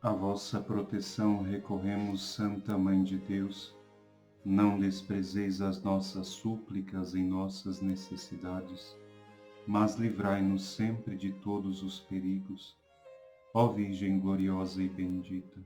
A vossa proteção recorremos, Santa Mãe de Deus. Não desprezeis as nossas súplicas em nossas necessidades, mas livrai-nos sempre de todos os perigos. Ó Virgem gloriosa e bendita,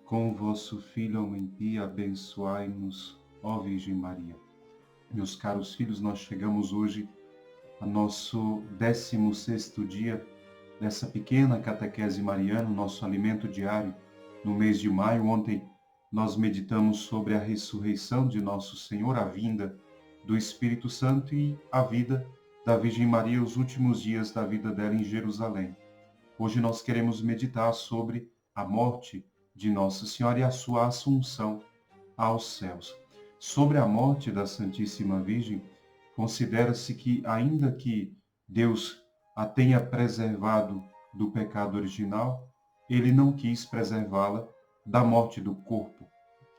com o vosso Filho Homem Pia, abençoai-nos, ó Virgem Maria. Meus caros filhos, nós chegamos hoje ao nosso 16º dia dessa pequena catequese mariana, nosso alimento diário, no mês de maio. Ontem nós meditamos sobre a ressurreição de nosso Senhor, a vinda do Espírito Santo e a vida da Virgem Maria, os últimos dias da vida dela em Jerusalém. Hoje nós queremos meditar sobre a morte de Nossa Senhora e a sua assunção aos céus. Sobre a morte da Santíssima Virgem, considera-se que, ainda que Deus a tenha preservado do pecado original, ele não quis preservá-la da morte do corpo,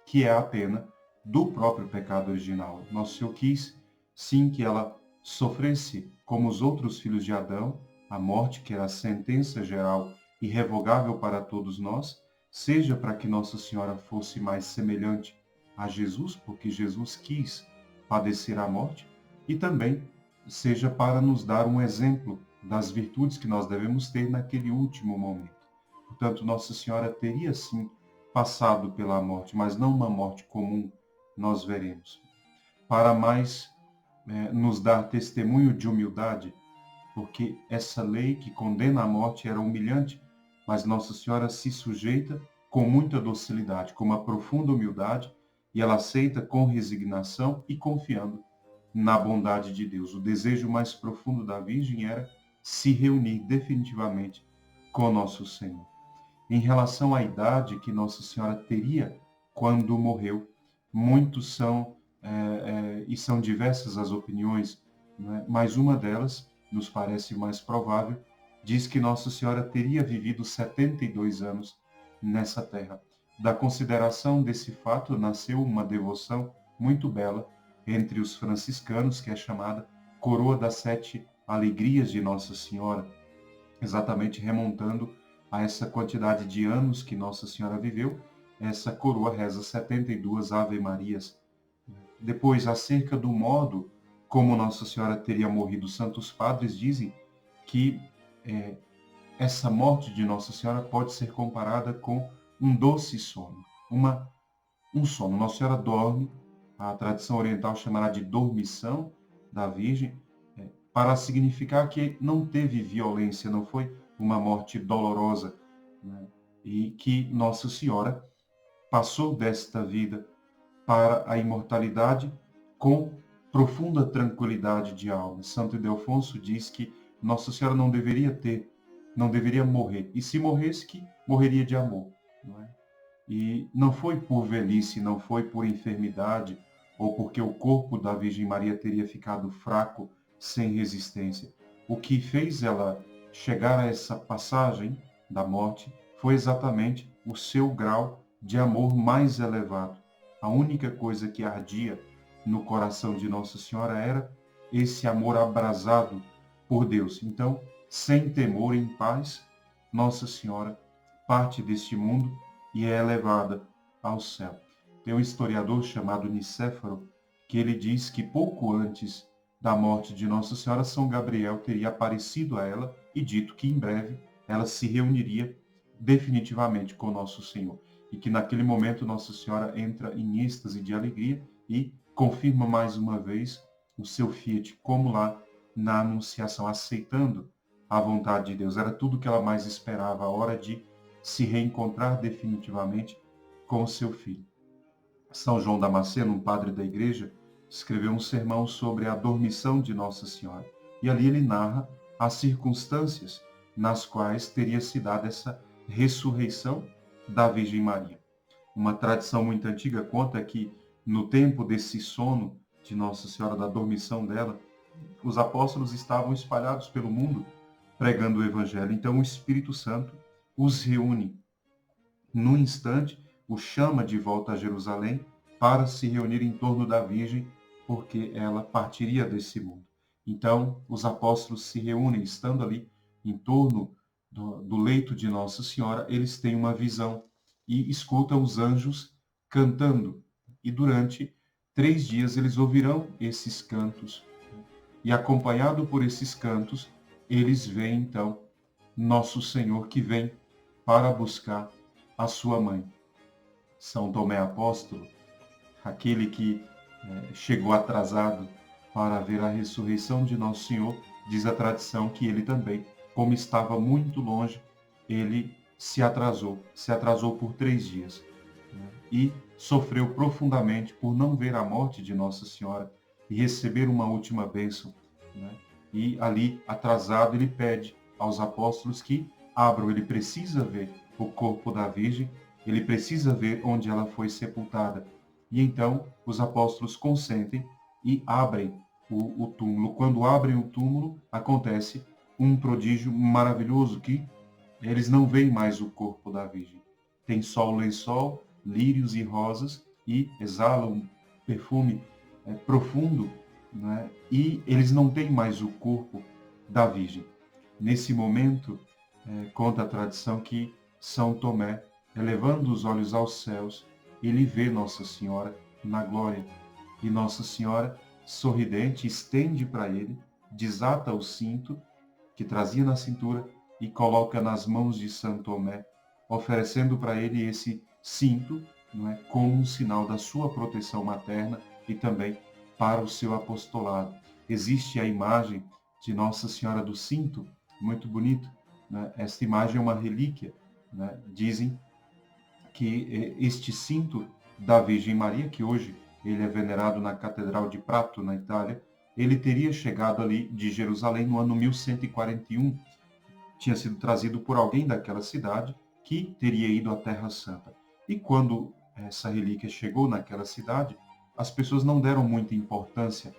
que é a pena do próprio pecado original. Nosso Senhor quis, sim, que ela sofresse, como os outros filhos de Adão, a morte, que era a sentença geral irrevogável para todos nós, seja para que Nossa Senhora fosse mais semelhante a Jesus, porque Jesus quis padecer a morte, e também seja para nos dar um exemplo das virtudes que nós devemos ter naquele último momento. Portanto, Nossa Senhora teria sim passado pela morte, mas não uma morte comum, nós veremos. Para mais nos dar testemunho de humildade, porque essa lei que condena a morte era humilhante, mas Nossa Senhora se sujeita com muita docilidade, com uma profunda humildade, e ela aceita com resignação e confiando na bondade de Deus. O desejo mais profundo da Virgem era se reunir definitivamente com nosso Senhor. Em relação à idade que Nossa Senhora teria quando morreu, muitos são diversas as opiniões, né? Mas uma delas, nos parece mais provável, diz que Nossa Senhora teria vivido 72 anos nessa terra. Da consideração desse fato nasceu uma devoção muito bela entre os franciscanos, que é chamada Coroa das Sete Alegrias de Nossa Senhora, exatamente remontando a essa quantidade de anos que Nossa Senhora viveu. Essa coroa reza 72 Ave-Marias. Depois, acerca do modo como Nossa Senhora teria morrido, os santos padres dizem que essa morte de Nossa Senhora pode ser comparada com um doce sono, um sono. Nossa Senhora dorme, a tradição oriental chamará de dormição da Virgem, para significar que não teve violência, não foi uma morte dolorosa, né? E que Nossa Senhora passou desta vida para a imortalidade com profunda tranquilidade de alma. Santo Ildefonso diz que Nossa Senhora não deveria morrer, e se morresse, que morreria de amor, não é? E não foi por velhice, não foi por enfermidade, ou porque o corpo da Virgem Maria teria ficado fraco, sem resistência. O que fez ela chegar a essa passagem da morte foi exatamente o seu grau de amor mais elevado. A única coisa que ardia no coração de Nossa Senhora era esse amor abrasado por Deus. Então, sem temor, em paz, Nossa Senhora parte deste mundo e é elevada ao céu. Tem um historiador chamado Nicéforo, que ele diz que pouco antes da morte de Nossa Senhora, São Gabriel teria aparecido a ela e dito que em breve ela se reuniria definitivamente com Nosso Senhor. E que naquele momento Nossa Senhora entra em êxtase de alegria e confirma mais uma vez o seu fiat, como lá na Anunciação, aceitando a vontade de Deus. Era tudo que ela mais esperava, a hora de se reencontrar definitivamente com o seu filho. São João Damasceno, um padre da igreja, escreveu um sermão sobre a dormição de Nossa Senhora. E ali ele narra as circunstâncias nas quais teria se dado essa ressurreição da Virgem Maria. Uma tradição muito antiga conta que no tempo desse sono de Nossa Senhora, da dormição dela, os apóstolos estavam espalhados pelo mundo pregando o Evangelho. Então o Espírito Santo os reúne num instante, o chama de volta a Jerusalém para se reunir em torno da Virgem, porque ela partiria desse mundo. Então, os apóstolos se reúnem, estando ali em torno do leito de Nossa Senhora, eles têm uma visão e escutam os anjos cantando. E durante 3 dias eles ouvirão esses cantos. E acompanhado por esses cantos, eles veem então Nosso Senhor que vem para buscar a sua mãe. São Tomé Apóstolo, aquele que chegou atrasado para ver a ressurreição de Nosso Senhor, diz a tradição que ele também, como estava muito longe, ele se atrasou por 3 dias, né? E sofreu profundamente por não ver a morte de Nossa Senhora e receber uma última bênção, né? E ali, atrasado, ele pede aos apóstolos que abram, ele precisa ver o corpo da Virgem, ele precisa ver onde ela foi sepultada. E então os apóstolos consentem e abrem o túmulo. Quando abrem o túmulo, acontece um prodígio maravilhoso, que eles não veem mais o corpo da Virgem. Tem só o lençol, lírios e rosas, e exala um perfume profundo, né? E eles não têm mais o corpo da Virgem. Nesse momento, conta a tradição que São Tomé, elevando os olhos aos céus, ele vê Nossa Senhora na glória. E Nossa Senhora, sorridente, estende para ele, desata o cinto que trazia na cintura e coloca nas mãos de São Tomé, oferecendo para ele esse cinto, não é, como um sinal da sua proteção materna e também para o seu apostolado. Existe a imagem de Nossa Senhora do Cinto, muito bonito, né? Esta imagem é uma relíquia, né? Dizem que este cinto da Virgem Maria, que hoje ele é venerado na Catedral de Prato, na Itália, ele teria chegado ali de Jerusalém no ano 1141. Tinha sido trazido por alguém daquela cidade que teria ido à Terra Santa. E quando essa relíquia chegou naquela cidade, as pessoas não deram muita importância,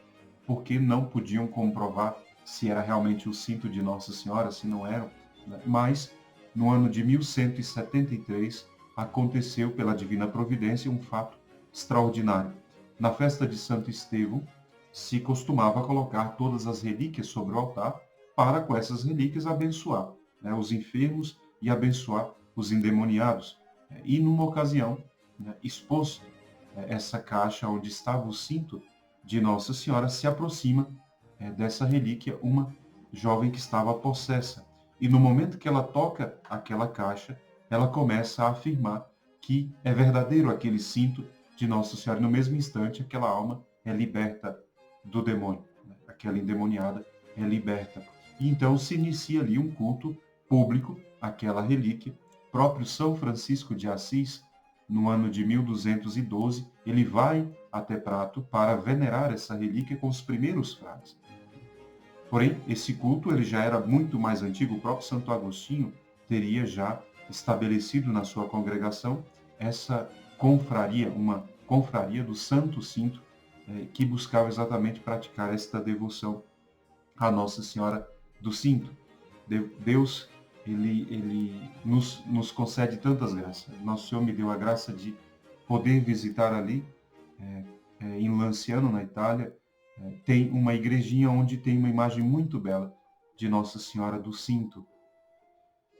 porque não podiam comprovar se era realmente o cinto de Nossa Senhora, se não era, né? Mas, no ano de 1173, aconteceu, pela divina providência, um fato extraordinário. Na festa de Santo Estevão, se costumava colocar todas as relíquias sobre o altar, para com essas relíquias abençoar, né, os enfermos e abençoar os endemoniados. E numa ocasião, né, exposto essa caixa onde estava o cinto de Nossa Senhora, se aproxima dessa relíquia uma jovem que estava possessa. E no momento que ela toca aquela caixa, ela começa a afirmar que é verdadeiro aquele cinto de Nossa Senhora. E no mesmo instante, aquela alma é liberta do demônio, né? Aquela endemoniada é liberta. E então se inicia ali um culto público, aquela relíquia. Próprio São Francisco de Assis, no ano de 1212, ele vai até Prato para venerar essa relíquia com os primeiros frades. Porém, esse culto ele já era muito mais antigo. O próprio Santo Agostinho teria já estabelecido na sua congregação essa confraria, uma confraria do Santo Cinto, que buscava exatamente praticar esta devoção à Nossa Senhora do Cinto. Deus, ele nos concede tantas graças. Nosso Senhor me deu a graça de poder visitar ali, em Lanciano, na Itália. Tem uma igrejinha onde tem uma imagem muito bela de Nossa Senhora do Cinto.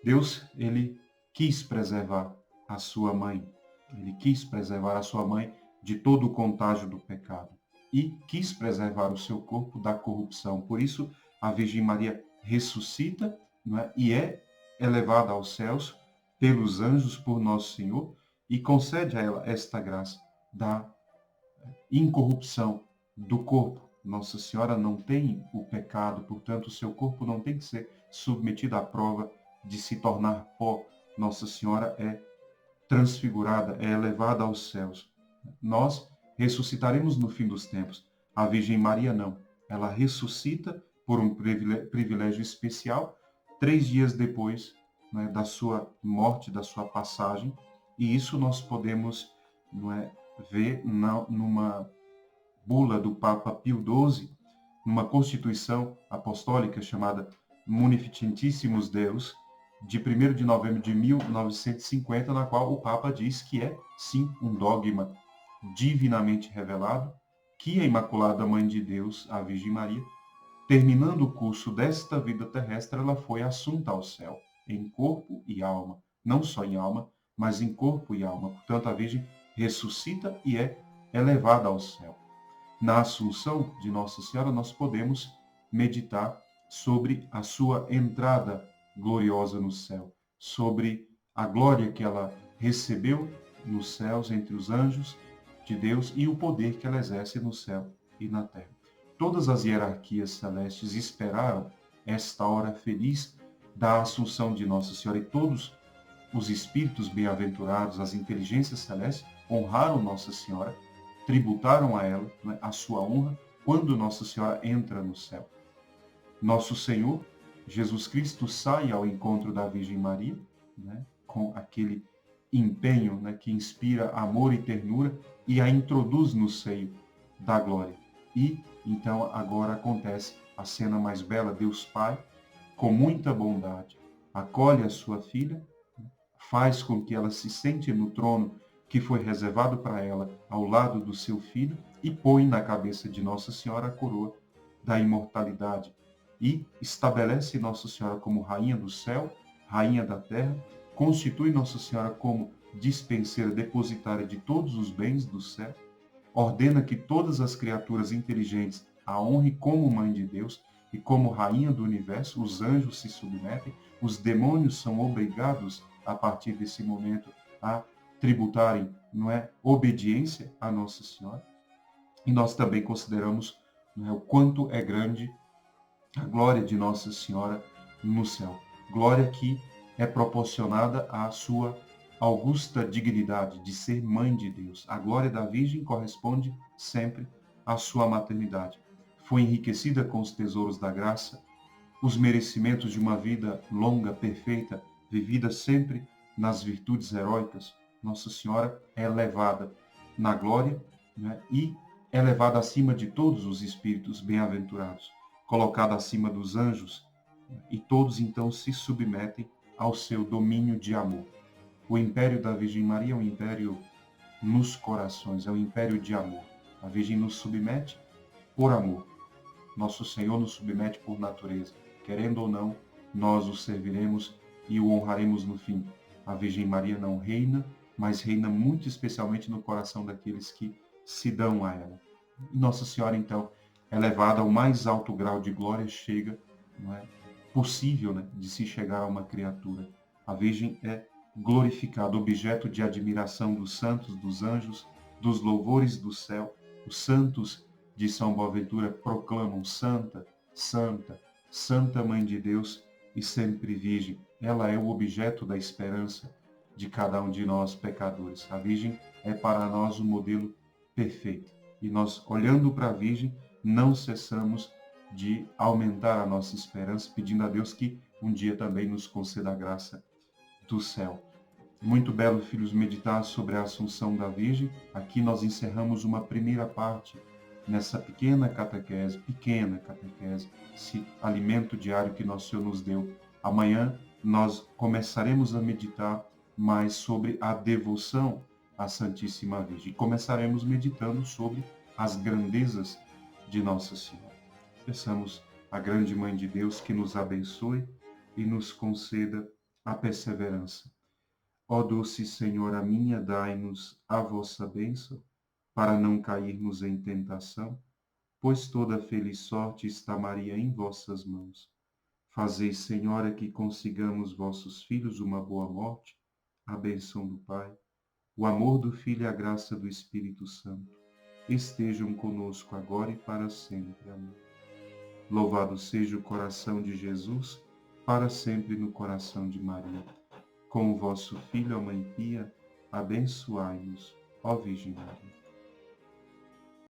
Deus, ele quis preservar a sua mãe. Ele quis preservar a sua mãe de todo o contágio do pecado e quis preservar o seu corpo da corrupção. Por isso, a Virgem Maria ressuscita, não é? E é elevada aos céus pelos anjos por Nosso Senhor e concede a ela esta graça da incorrupção do corpo. Nossa Senhora não tem o pecado, portanto, o seu corpo não tem que ser submetido à prova de se tornar pó. Nossa Senhora é transfigurada, é elevada aos céus. Nós ressuscitaremos no fim dos tempos. A Virgem Maria não. Ela ressuscita por um privilégio especial, 3 dias depois, né, da sua morte, da sua passagem. E isso nós podemos, não é, ver numa bula do Papa Pio XII, numa constituição apostólica chamada Munificentissimus Deus, de 1º de novembro de 1950, na qual o Papa diz que é, sim, um dogma divinamente revelado, que a Imaculada Mãe de Deus, a Virgem Maria, terminando o curso desta vida terrestre, ela foi assunta ao céu. em corpo e alma, não só em alma, mas em corpo e alma. Portanto, a Virgem ressuscita e é elevada ao céu. Na Assunção de Nossa Senhora, nós podemos meditar sobre a sua entrada gloriosa no céu, sobre a glória que ela recebeu nos céus entre os anjos de Deus e o poder que ela exerce no céu e na terra. Todas as hierarquias celestes esperaram esta hora feliz da Assunção de Nossa Senhora, e todos os espíritos bem-aventurados, as inteligências celestes, honraram Nossa Senhora, tributaram a ela, né, a sua honra, quando Nossa Senhora entra no céu. Nosso Senhor, Jesus Cristo, sai ao encontro da Virgem Maria, né, com aquele empenho, né, que inspira amor e ternura, e a introduz no seio da glória. E então agora acontece a cena mais bela: Deus Pai, com muita bondade, acolhe a sua filha, faz com que ela se sente no trono que foi reservado para ela ao lado do seu filho, e põe na cabeça de Nossa Senhora a coroa da imortalidade, e estabelece Nossa Senhora como rainha do céu, rainha da terra, constitui Nossa Senhora como dispenseira, depositária de todos os bens do céu, ordena que todas as criaturas inteligentes a honrem como mãe de Deus e como rainha do universo. Os anjos se submetem, os demônios são obrigados, a partir desse momento, a tributarem, não é, obediência a Nossa Senhora. E nós também consideramos, não é, o quanto é grande a glória de Nossa Senhora no céu. Glória que é proporcionada à sua augusta dignidade de ser mãe de Deus. A glória da Virgem corresponde sempre à sua maternidade. Foi enriquecida com os tesouros da graça, os merecimentos de uma vida longa, perfeita, vivida sempre nas virtudes heróicas. Nossa Senhora é elevada na glória, né, e elevada acima de todos os espíritos bem-aventurados, colocada acima dos anjos, e todos então se submetem ao seu domínio de amor. O império da Virgem Maria é um império nos corações, é um império de amor. A Virgem nos submete por amor. Nosso Senhor nos submete por natureza. Querendo ou não, nós o serviremos e o honraremos no fim. A Virgem Maria não reina, mas reina muito especialmente no coração daqueles que se dão a ela. E Nossa Senhora, então, elevada ao mais alto grau de glória, chega, não é possível, né, de se chegar a uma criatura. A Virgem é glorificada, objeto de admiração dos santos, dos anjos, dos louvores do céu. Os santos de São Boaventura proclamam: Santa, Santa, Santa Mãe de Deus e sempre Virgem. Ela é o objeto da esperança de cada um de nós, pecadores. A Virgem é para nós o modelo perfeito. E nós, olhando para a Virgem, não cessamos de aumentar a nossa esperança, pedindo a Deus que um dia também nos conceda a graça do céu. Muito belo, filhos, meditar sobre a Assunção da Virgem. Aqui nós encerramos uma primeira parte nessa pequena catequese, esse alimento diário que Nosso Senhor nos deu. Amanhã nós começaremos a meditar mais sobre a devoção à Santíssima Virgem. Começaremos meditando sobre as grandezas de Nossa Senhora. Peçamos à grande Mãe de Deus que nos abençoe e nos conceda a perseverança. Ó doce Senhora minha, dai-nos a vossa bênção, para não cairmos em tentação, pois toda a feliz sorte está, Maria, em vossas mãos. Fazei, Senhora, que consigamos vossos filhos uma boa morte, a bênção do Pai, o amor do Filho e a graça do Espírito Santo estejam conosco agora e para sempre. Amém. Louvado seja o coração de Jesus, para sempre no coração de Maria. Com o vosso Filho, a Mãe Pia, abençoai-nos, ó Virgem Maria.